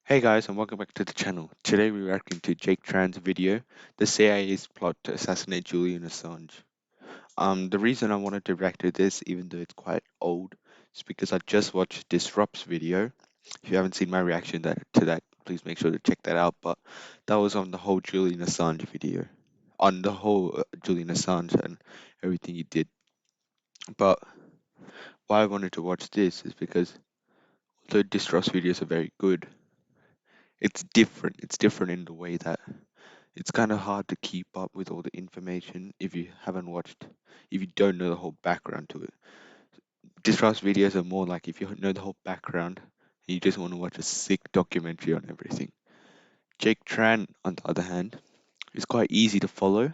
Hey guys, and welcome back to the channel. Today we're reacting to Jake Tran's video, the CIA's plot to assassinate Julian Assange. The reason I wanted to react to this, even though it's quite old, is because I just watched Disrupt's video. If you haven't seen my reaction to that, please make sure to check that out. But that was on the whole Julian Assange video, on the whole Julian Assange and everything he did. But why I wanted to watch this is because although Disrupt's videos are very good, it's different. It's different in the way that it's kind of hard to keep up with all the information if you don't know the whole background to it. Distrust videos are more like if you know the whole background and you just want to watch a sick documentary on everything. Jake Tran, on the other hand, is quite easy to follow,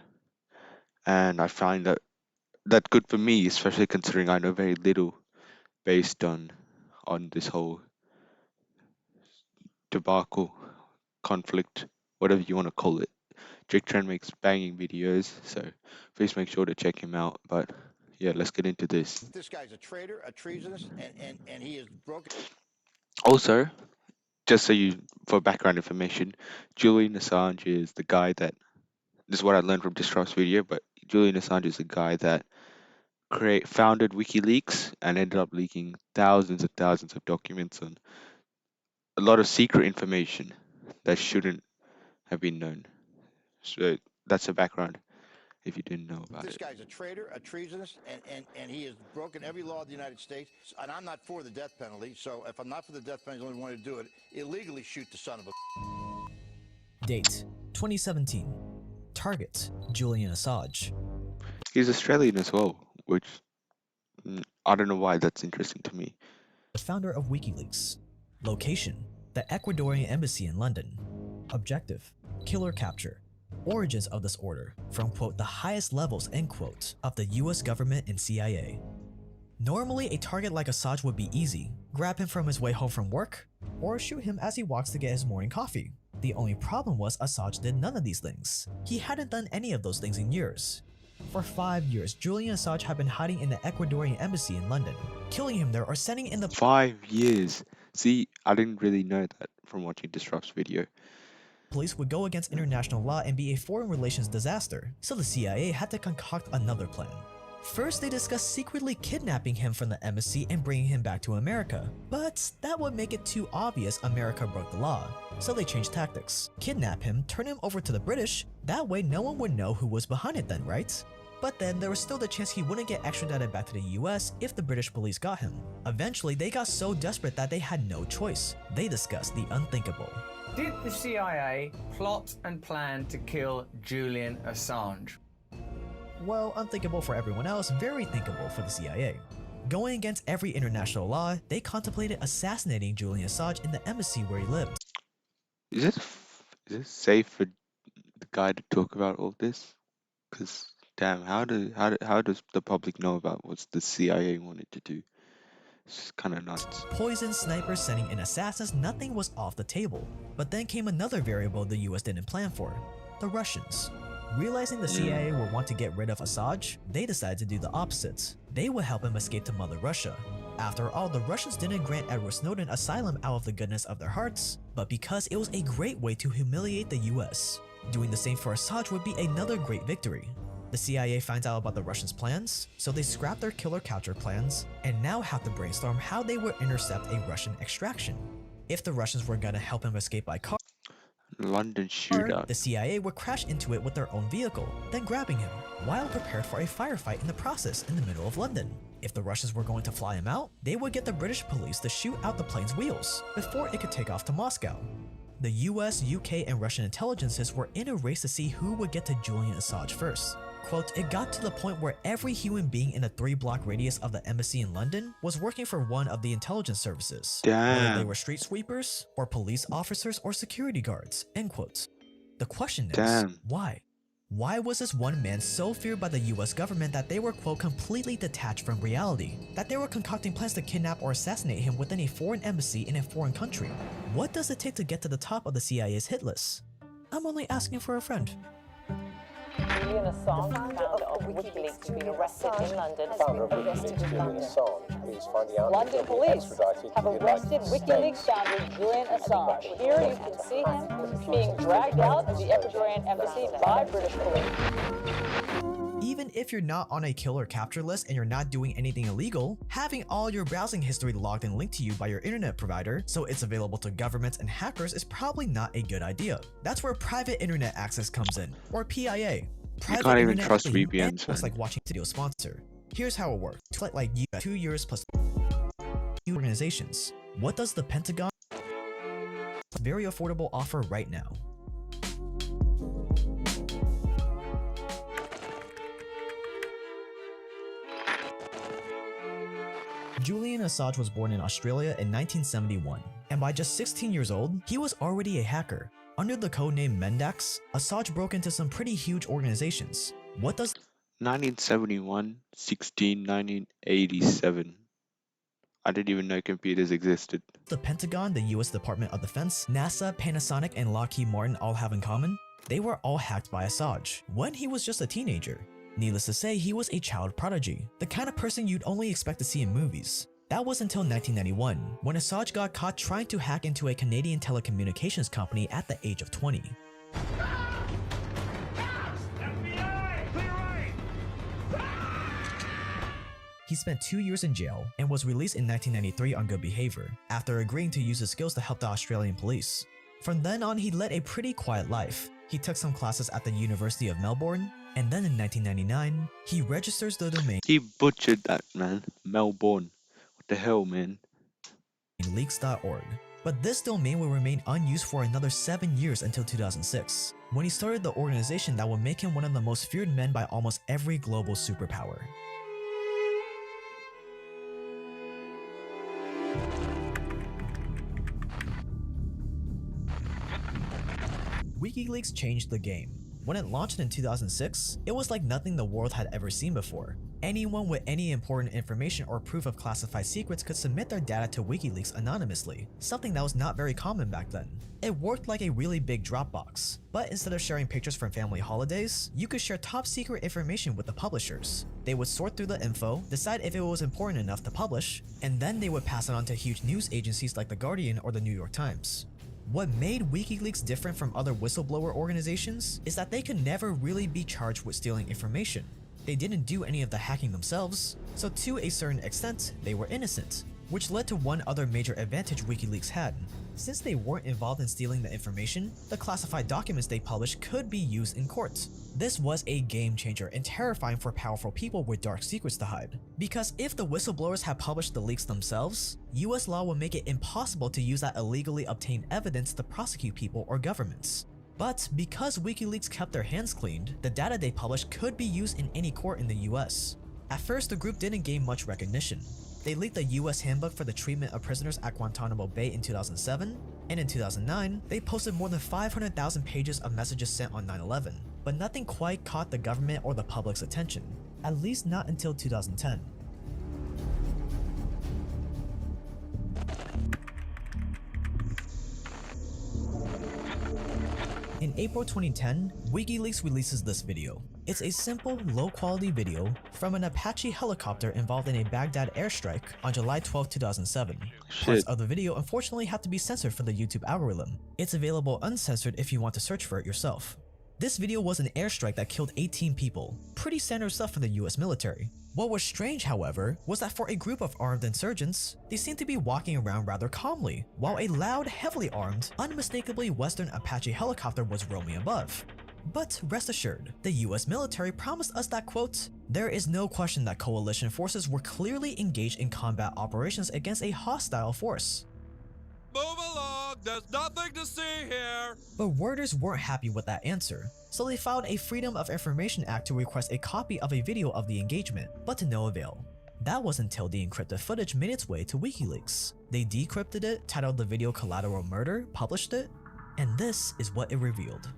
and I find that good for me, especially considering I know very little based on this whole debacle, conflict, whatever you want to call it. Jake Tran makes banging videos, so please make sure to check him out. But yeah, let's get into this. This guy's a traitor, a treasonous, and he is broken. Also, just so you, for background information, Julian Assange is the guy that, this is what I learned from Distrust's video, but Julian Assange is the guy that founded WikiLeaks and ended up leaking thousands and thousands of documents and a lot of secret information that shouldn't have been known. So that's the background if you didn't know about This it. guy's a traitor, a treasonous, and he has broken every law of the United States. And I'm not for the death penalty. So if I'm not for the death penalty, the only one to do it illegally shoot the son of a. Date 2017. Target Julian Assange. He's Australian as well, which I don't know why that's interesting to me. The founder of WikiLeaks. Location the Ecuadorian Embassy in London. Objective killer capture. Origins of this order from quote the highest levels end quote of the US government and CIA. Normally, a target like Assange would be easy. Grab him from his way home from work, or shoot him as he walks to get his morning coffee. The only problem was Assange did none of these things. He hadn't done any of those things in years. For 5 years, Julian Assange had been hiding in the Ecuadorian embassy in London. Killing him there or sending in the 5 years. See, I didn't really know that from watching Disrupt's video. police would go against international law and be a foreign relations disaster, so the CIA had to concoct another plan. First, they discussed secretly kidnapping him from the embassy and bringing him back to America. But that would make it too obvious America broke the law, so they changed tactics. Kidnap him, turn him over to the British, that way no one would know who was behind it then, right? But then there was still the chance he wouldn't get extradited back to the US if the British police got him. Eventually, they got so desperate that they had no choice. They discussed the unthinkable. Did the CIA plot and plan to kill Julian Assange? Well, unthinkable for everyone else, very thinkable for the CIA. Going against every international law, they contemplated assassinating Julian Assange in the embassy where he lived. Is it safe for the guy to talk about all this? Because damn, how does the public know about what the CIA wanted to do? It's kind of nuts. Poison snipers sending in assassins, nothing was off the table. But then came another variable the US didn't plan for, the Russians. Realizing the CIA would want to get rid of Assange, they decided to do the opposite. They would help him escape to Mother Russia. After all, the Russians didn't grant Edward Snowden asylum out of the goodness of their hearts, but because it was a great way to humiliate the US. Doing the same for Assange would be another great victory. The CIA finds out about the Russians' plans, so they scrap their killer capture plans, and now have to brainstorm how they would intercept a Russian extraction. If the Russians were gonna help him escape by car, London shootout. the CIA would crash into it with their own vehicle, then grabbing him, while prepared for a firefight in the process in the middle of London. If the Russians were going to fly him out, they would get the British police to shoot out the plane's wheels before it could take off to Moscow. The US, UK, and Russian intelligences were in a race to see who would get to Julian Assange first. Quote, it got to the point where every human being in a 3-block radius of the embassy in London was working for one of the intelligence services. Whether they Damn. were street sweepers, or police officers, or security guards, end quote. The question is, Damn. why? Why was this one man so feared by the US government that they were quote completely detached from reality? That they were concocting plans to kidnap or assassinate him within a foreign embassy in a foreign country? What does it take to get to the top of the CIA's hit list? I'm only asking for a friend. Julian Assange, founder of WikiLeaks, has been arrested in London. Founder of WikiLeaks, Julian Assange, is finding out London that he'll be police extradited have to the arrested United WikiLeaks States. founder Julian Assange. Here you can see him being dragged out of the Ecuadorian embassy by British police. Even if you're not on a kill or capture list and you're not doing anything illegal, having all your browsing history logged and linked to you by your internet provider so it's available to governments and hackers is probably not a good idea. That's where private internet access comes in, or PIA. Private can't even internet trust at the VPNs, UN looks man. like watching a video sponsor. Here's how it works. Like you 2 years plus organizations. What does the Pentagon? Very affordable offer right now. Julian Assange was born in Australia in 1971, and by just 16 years old, he was already a hacker. Under the codename Mendax, Assange broke into some pretty huge organizations. What does 1971, 1987. I didn't even know computers existed. the Pentagon, the US Department of Defense, NASA, Panasonic, and Lockheed Martin all have in common? They were all hacked by Assange when he was just a teenager. Needless to say, he was a child prodigy, the kind of person you'd only expect to see in movies. That was until 1991, when Assange got caught trying to hack into a Canadian telecommunications company at the age of 20. He spent 2 years in jail and was released in 1993 on good behavior, after agreeing to use his skills to help the Australian police. From then on, he led a pretty quiet life. He took some classes at the University of Melbourne, and then in 1999, he registers the domain He butchered that, man. Melbourne. What the hell, man? leaks.org. But this domain will remain unused for another 7 years until 2006, when he started the organization that would make him one of the most feared men by almost every global superpower. WikiLeaks changed the game. When it launched in 2006, it was like nothing the world had ever seen before. Anyone with any important information or proof of classified secrets could submit their data to WikiLeaks anonymously, something that was not very common back then. It worked like a really big Dropbox, but instead of sharing pictures from family holidays, you could share top secret information with the publishers. They would sort through the info, decide if it was important enough to publish, and then they would pass it on to huge news agencies like The Guardian or the New York Times. What made WikiLeaks different from other whistleblower organizations is that they could never really be charged with stealing information. They didn't do any of the hacking themselves, so to a certain extent, they were innocent, which led to one other major advantage WikiLeaks had. Since they weren't involved in stealing the information, the classified documents they published could be used in court. This was a game changer and terrifying for powerful people with dark secrets to hide. Because if the whistleblowers had published the leaks themselves, US law would make it impossible to use that illegally obtained evidence to prosecute people or governments. But because WikiLeaks kept their hands cleaned, the data they published could be used in any court in the US. At first, the group didn't gain much recognition. They leaked the US handbook for the treatment of prisoners at Guantanamo Bay in 2007, and in 2009, they posted more than 500,000 pages of messages sent on 9/11. But nothing quite caught the government or the public's attention, at least not until 2010. In April 2010, WikiLeaks releases this video. It's a simple, low-quality video from an Apache helicopter involved in a Baghdad airstrike on July 12, 2007. Parts of the video unfortunately have to be censored for the YouTube algorithm. It's available uncensored if you want to search for it yourself. This video was an airstrike that killed 18 people. Pretty standard stuff for the US military. What was strange, however, was that for a group of armed insurgents, they seemed to be walking around rather calmly, while a loud, heavily armed, unmistakably Western Apache helicopter was roaming above. But rest assured, the US military promised us that, quote, "There is no question that coalition forces were clearly engaged in combat operations against a hostile force." Move along, there's nothing to see here. But Reuters weren't happy with that answer, so they filed a Freedom of Information Act to request a copy of a video of the engagement, but to no avail. That was until the encrypted footage made its way to WikiLeaks. They decrypted it, titled the video Collateral Murder, published it, and this is what it revealed.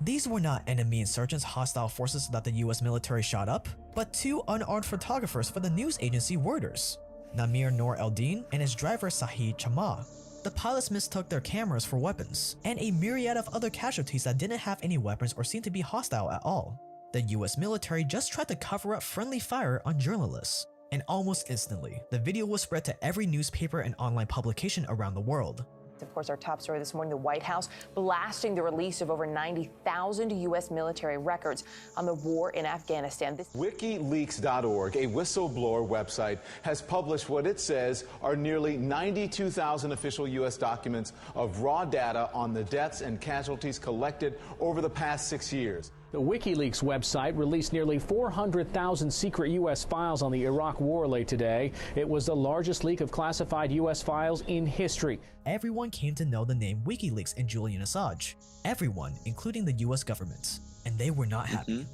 These were not enemy insurgents hostile forces that the US military shot up, but two unarmed photographers for the news agency Reuters, Namir Noor Eldin and his driver Sahid Chama. The pilots mistook their cameras for weapons, and a myriad of other casualties that didn't have any weapons or seemed to be hostile at all. The US military just tried to cover up friendly fire on journalists. And almost instantly, the video was spread to every newspaper and online publication around the world. Of course, our top story this morning, the White House blasting the release of over 90,000 U.S. military records on the war in Afghanistan. WikiLeaks.org, a whistleblower website, has published what it says are nearly 92,000 official U.S. documents of raw data on the deaths and casualties collected over the past 6 years. The WikiLeaks website released nearly 400,000 secret U.S. files on the Iraq war late today. It was the largest leak of classified U.S. files in history. Everyone came to know the name WikiLeaks and Julian Assange. Everyone, including the US government. And they were not happy.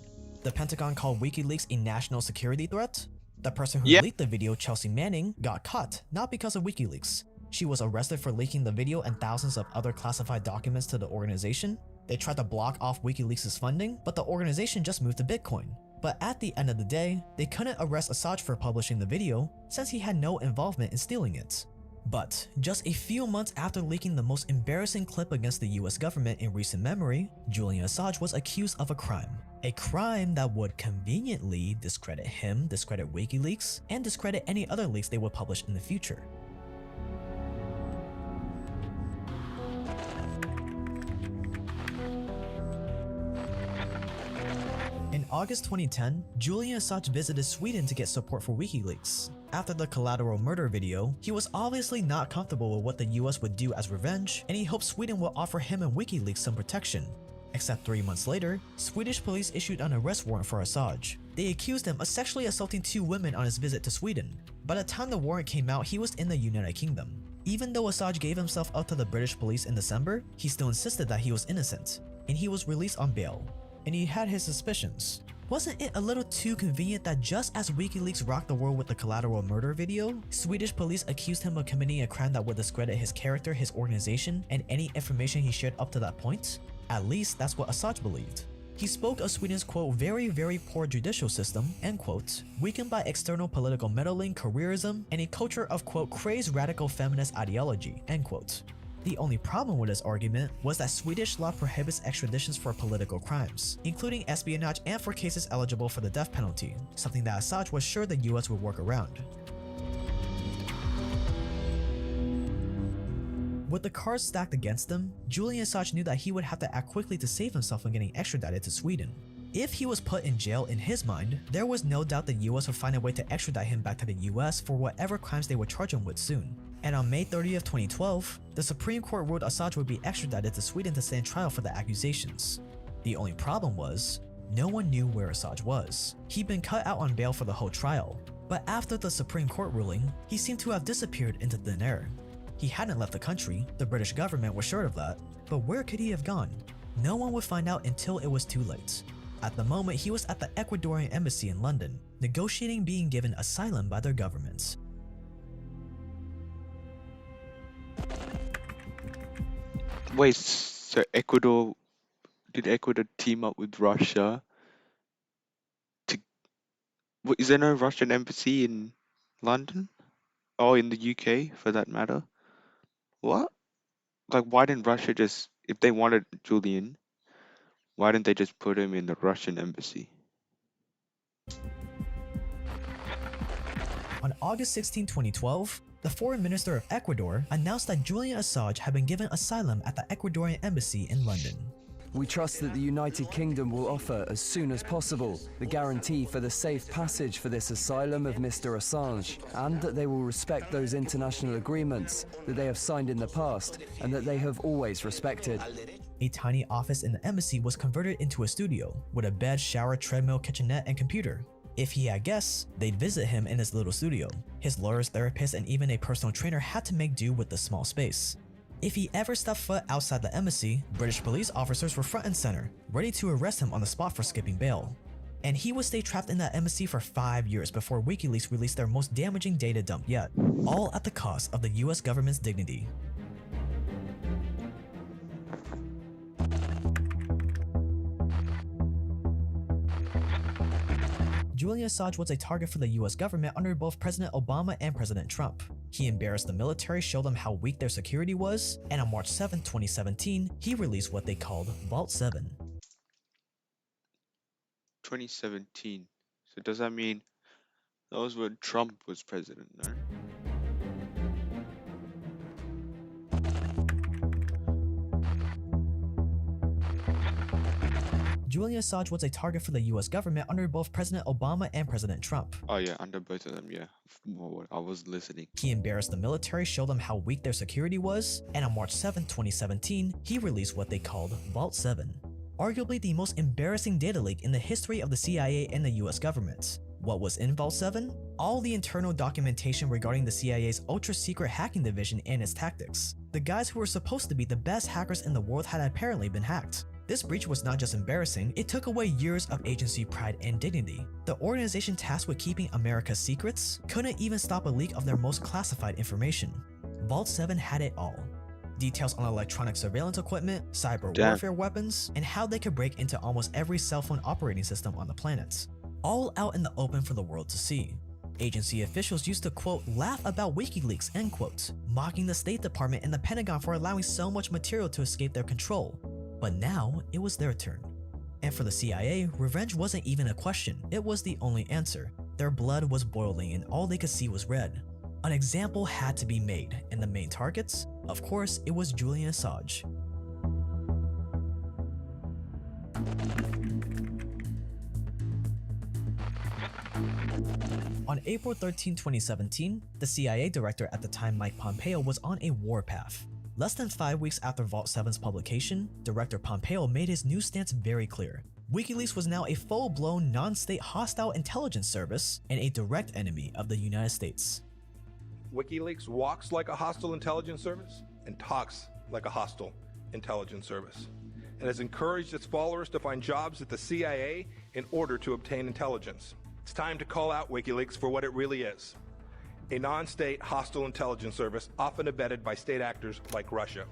The Pentagon called WikiLeaks a national security threat. The person who leaked the video, Chelsea Manning, got caught, not because of WikiLeaks. She was arrested for leaking the video and thousands of other classified documents to the organization. They tried to block off WikiLeaks' funding, but the organization just moved to Bitcoin. But at the end of the day, they couldn't arrest Assange for publishing the video since he had no involvement in stealing it. But just a few months after leaking the most embarrassing clip against the US government in recent memory, Julian Assange was accused of a crime. A crime that would conveniently discredit him, discredit WikiLeaks, and discredit any other leaks they would publish in the future. In August 2010, Julian Assange visited Sweden to get support for WikiLeaks. After the collateral murder video, he was obviously not comfortable with what the US would do as revenge, and he hoped Sweden would offer him and WikiLeaks some protection. Except 3 months later, Swedish police issued an arrest warrant for Assange. They accused him of sexually assaulting 2 women on his visit to Sweden. By the time the warrant came out, he was in the United Kingdom. Even though Assange gave himself up to the British police in December, he still insisted that he was innocent, and he was released on bail. And he had his suspicions. Wasn't it a little too convenient that just as WikiLeaks rocked the world with the collateral murder video, Swedish police accused him of committing a crime that would discredit his character, his organization, and any information he shared up to that point? At least that's what Assange believed. He spoke of Sweden's quote, very poor judicial system, end quote, weakened by external political meddling, careerism, and a culture of quote, crazed radical feminist ideology, end quote. The only problem with his argument was that Swedish law prohibits extraditions for political crimes, including espionage and for cases eligible for the death penalty, something that Assange was sure the US would work around. With the cards stacked against him, Julian Assange knew that he would have to act quickly to save himself from getting extradited to Sweden. If he was put in jail, in his mind, there was no doubt the US would find a way to extradite him back to the US for whatever crimes they would charge him with soon. And on May 30th, 2012, the Supreme Court ruled Assange would be extradited to Sweden to stand trial for the accusations. The only problem was, no one knew where Assange was. He'd been cut out on bail for the whole trial, but after the Supreme Court ruling, he seemed to have disappeared into thin air. He hadn't left the country, the British government was sure of that, but where could he have gone? No one would find out until it was too late. At the moment, he was at the Ecuadorian embassy in London, negotiating being given asylum by their government. Wait, so did Ecuador team up with Russia to, is there no Russian embassy in London? Or in the UK for that matter? What? Like, why didn't Russia just, if they wanted Julian, why didn't they just put him in the Russian embassy? On August 16, 2012, the foreign minister of Ecuador announced that Julian Assange had been given asylum at the Ecuadorian embassy in London. We trust that the United Kingdom will offer as soon as possible the guarantee for the safe passage for this asylum of Mr. Assange, and that they will respect those international agreements that they have signed in the past and that they have always respected. A tiny office in the embassy was converted into a studio, with a bed, shower, treadmill, kitchenette, and computer. If he had guests, they'd visit him in his little studio. His lawyers, therapists, and even a personal trainer had to make do with the small space. If he ever stepped foot outside the embassy, British police officers were front and center, ready to arrest him on the spot for skipping bail. And he would stay trapped in that embassy for 5 years before WikiLeaks released their most damaging data dump yet, all at the cost of the US government's dignity. Julian Assange was a target for the US government under both President Obama and President Trump. He embarrassed the military, showed them how weak their security was, and on March 7, 2017, he released what they called Vault 7. 2017. So does that mean that was when Trump was president, no? Julian Assange was a target for the US government under both President Obama and President Trump. Oh yeah, under both of them, yeah. I was listening. He embarrassed the military, showed them how weak their security was, and on March 7, 2017, he released what they called Vault 7. Arguably the most embarrassing data leak in the history of the CIA and the US government. What was in Vault 7? All the internal documentation regarding the CIA's ultra-secret hacking division and its tactics. The guys who were supposed to be the best hackers in the world had apparently been hacked. This breach was not just embarrassing, it took away years of agency pride and dignity. The organization tasked with keeping America's secrets couldn't even stop a leak of their most classified information. Vault 7 had it all. Details on electronic surveillance equipment, cyber warfare weapons, and how they could break into almost every cell phone operating system on the planet. All out in the open for the world to see. Agency officials used to, quote, laugh about WikiLeaks, end quote, mocking the State Department and the Pentagon for allowing so much material to escape their control. But now, it was their turn. And for the CIA, revenge wasn't even a question, it was the only answer. Their blood was boiling and all they could see was red. An example had to be made, and the main targets? Of course, it was Julian Assange. On April 13, 2017, the CIA director at the time, Mike Pompeo, was on a warpath. Less than 5 weeks after Vault 7's publication, Director Pompeo made his new stance very clear. WikiLeaks was now a full-blown non-state hostile intelligence service and a direct enemy of the United States. WikiLeaks walks like a hostile intelligence service and talks like a hostile intelligence service, and has encouraged its followers to find jobs at the CIA in order to obtain intelligence. It's time to call out WikiLeaks for what it really is. A non-state hostile intelligence service often abetted by state actors like Russia.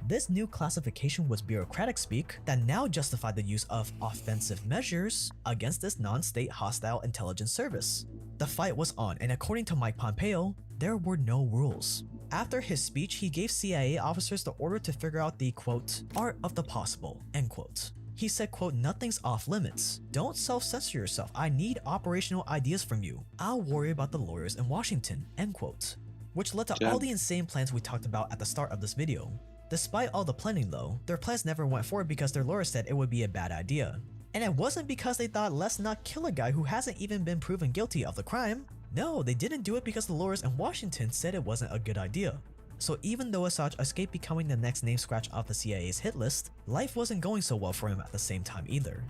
This new classification was bureaucratic speak that now justified the use of offensive measures against this non-state hostile intelligence service. The fight was on, and according to Mike Pompeo, there were no rules. After his speech, he gave CIA officers the order to figure out the, quote, art of the possible, end quote. He said, quote, nothing's off limits. Don't self-censor yourself. I need operational ideas from you. I'll worry about the lawyers in Washington, end quote. Which led to all the insane plans we talked about at the start of this video. Despite all the planning though, their plans never went forward because their lawyers said it would be a bad idea. And it wasn't because they thought let's not kill a guy who hasn't even been proven guilty of the crime. No, they didn't do it because the lawyers in Washington said it wasn't a good idea. So even though Assange escaped becoming the next name scratch off the CIA's hit list, life wasn't going so well for him at the same time either.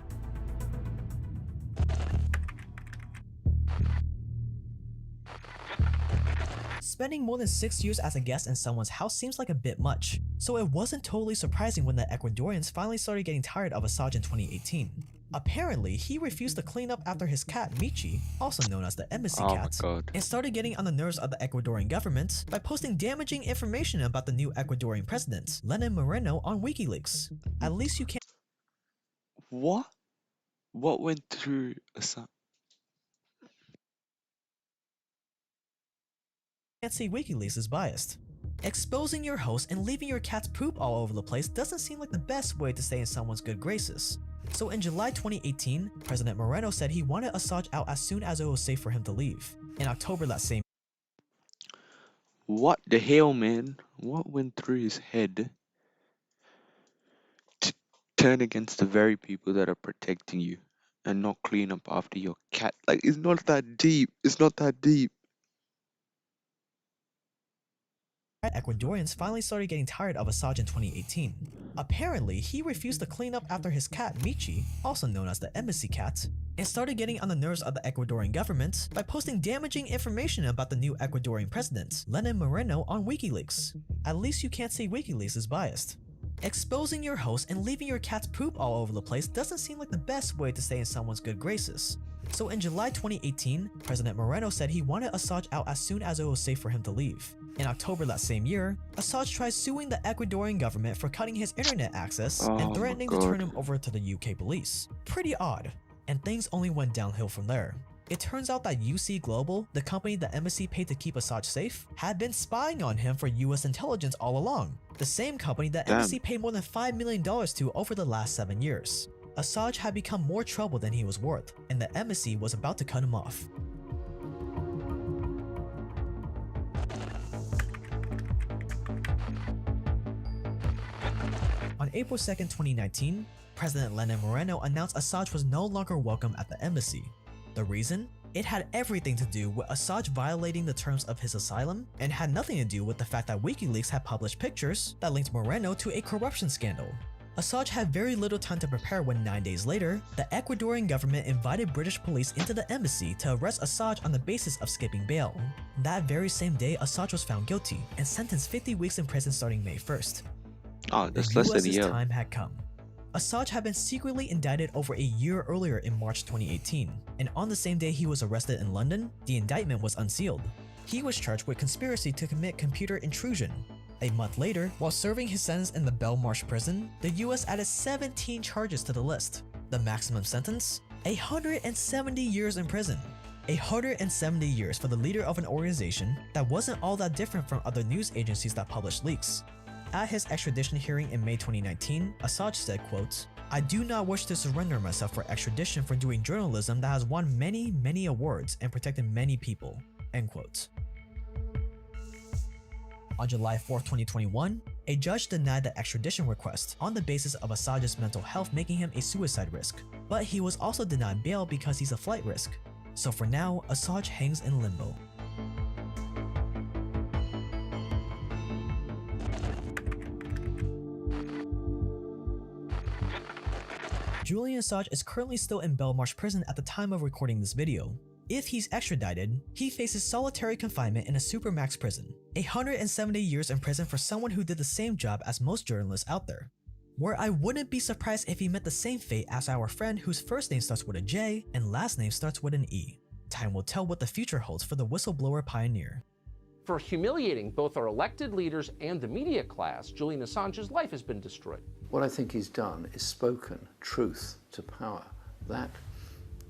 Spending more than 6 years as a guest in someone's house seems like a bit much, so it wasn't totally surprising when the Ecuadorians finally started getting tired of Assange in 2018. Apparently, he refused to clean up after his cat Michi, also known as the embassy cat, and started getting on the nerves of the Ecuadorian government by posting damaging information about the new Ecuadorian president, Lenin Moreno, on WikiLeaks. At least you can't— What? What went through Assange? Can't say WikiLeaks is biased. Exposing your host and leaving your cat's poop all over the place doesn't seem like the best way to stay in someone's good graces. So in July 2018, President Moreno said he wanted Assange out as soon as it was safe for him to leave. In October that same— What the hell, man? What went through his head to turn against the very people that are protecting you and not clean up after your cat? Like, it's not that deep. It's not that deep. Ecuadorians finally started getting tired of Assange in 2018. Apparently, he refused to clean up after his cat Michi, also known as the embassy cat, and started getting on the nerves of the Ecuadorian government by posting damaging information about the new Ecuadorian president, Lenin Moreno, on WikiLeaks. At least you can't say WikiLeaks is biased. Exposing your host and leaving your cat's poop all over the place doesn't seem like the best way to stay in someone's good graces. So in July 2018, President Moreno said he wanted Assange out as soon as it was safe for him to leave. In October that same year, Assange tried suing the Ecuadorian government for cutting his internet access and threatening to turn him over to the UK police. Pretty odd, and things only went downhill from there. It turns out that UC Global, the company the embassy paid to keep Assange safe, had been spying on him for US intelligence all along. The same company that embassy paid more than $5 million to over the last 7 years. Assange had become more trouble than he was worth, and the embassy was about to cut him off. On April 2, 2019, President Lenin Moreno announced Assange was no longer welcome at the embassy. The reason? It had everything to do with Assange violating the terms of his asylum, and had nothing to do with the fact that WikiLeaks had published pictures that linked Moreno to a corruption scandal. Assange had very little time to prepare when 9 days later, the Ecuadorian government invited British police into the embassy to arrest Assange on the basis of skipping bail. That very same day, Assange was found guilty and sentenced 50 weeks in prison starting May 1st. Oh, that's The less than a US's year. time had come. Assange had been secretly indicted over a year earlier in March 2018, and on the same day he was arrested in London, the indictment was unsealed. He was charged with conspiracy to commit computer intrusion. A month later, while serving his sentence in the Belmarsh prison, the US added 17 charges to the list. The maximum sentence? 170 years in prison. 170 years for the leader of an organization that wasn't all that different from other news agencies that published leaks. At his extradition hearing in May 2019, Assange said, quote, "I do not wish to surrender myself for extradition for doing journalism that has won many awards and protected many people." End quote. On July 4, 2021, a judge denied the extradition request on the basis of Assange's mental health making him a suicide risk, but he was also denied bail because he's a flight risk. So for now, Assange hangs in limbo. Julian Assange is currently still in Belmarsh prison at the time of recording this video. If he's extradited, he faces solitary confinement in a supermax prison, 170 years in prison for someone who did the same job as most journalists out there. Where I wouldn't be surprised if he met the same fate as our friend whose first name starts with a J and last name starts with an E. Time will tell what the future holds for the whistleblower pioneer. For humiliating both our elected leaders and the media class, Julian Assange's life has been destroyed. What I think he's done is spoken truth to power. That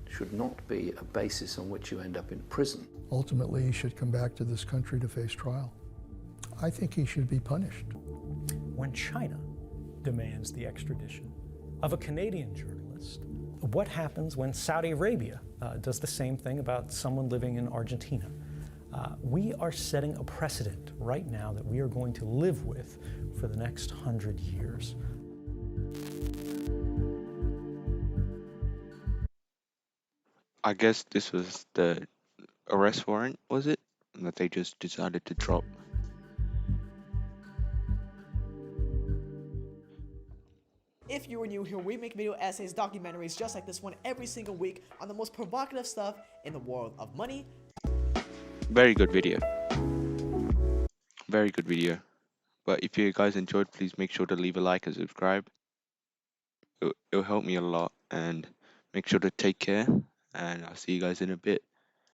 should not be a basis on which you end up in prison. Ultimately, he should come back to this country to face trial. I think he should be punished. When China demands the extradition of a Canadian journalist, what happens when Saudi Arabia does the same thing about someone living in Argentina? We are setting a precedent right now that we are going to live with for the next 100 years. I guess this was the arrest warrant, was it? That they just decided to drop. If you are new here, we make video essays, documentaries just like this one every single week on the most provocative stuff in the world of money. Very good video. Very good video. But if you guys enjoyed, please make sure to leave a like and subscribe. It'll help me a lot, and make sure to take care, and I'll see you guys in a bit.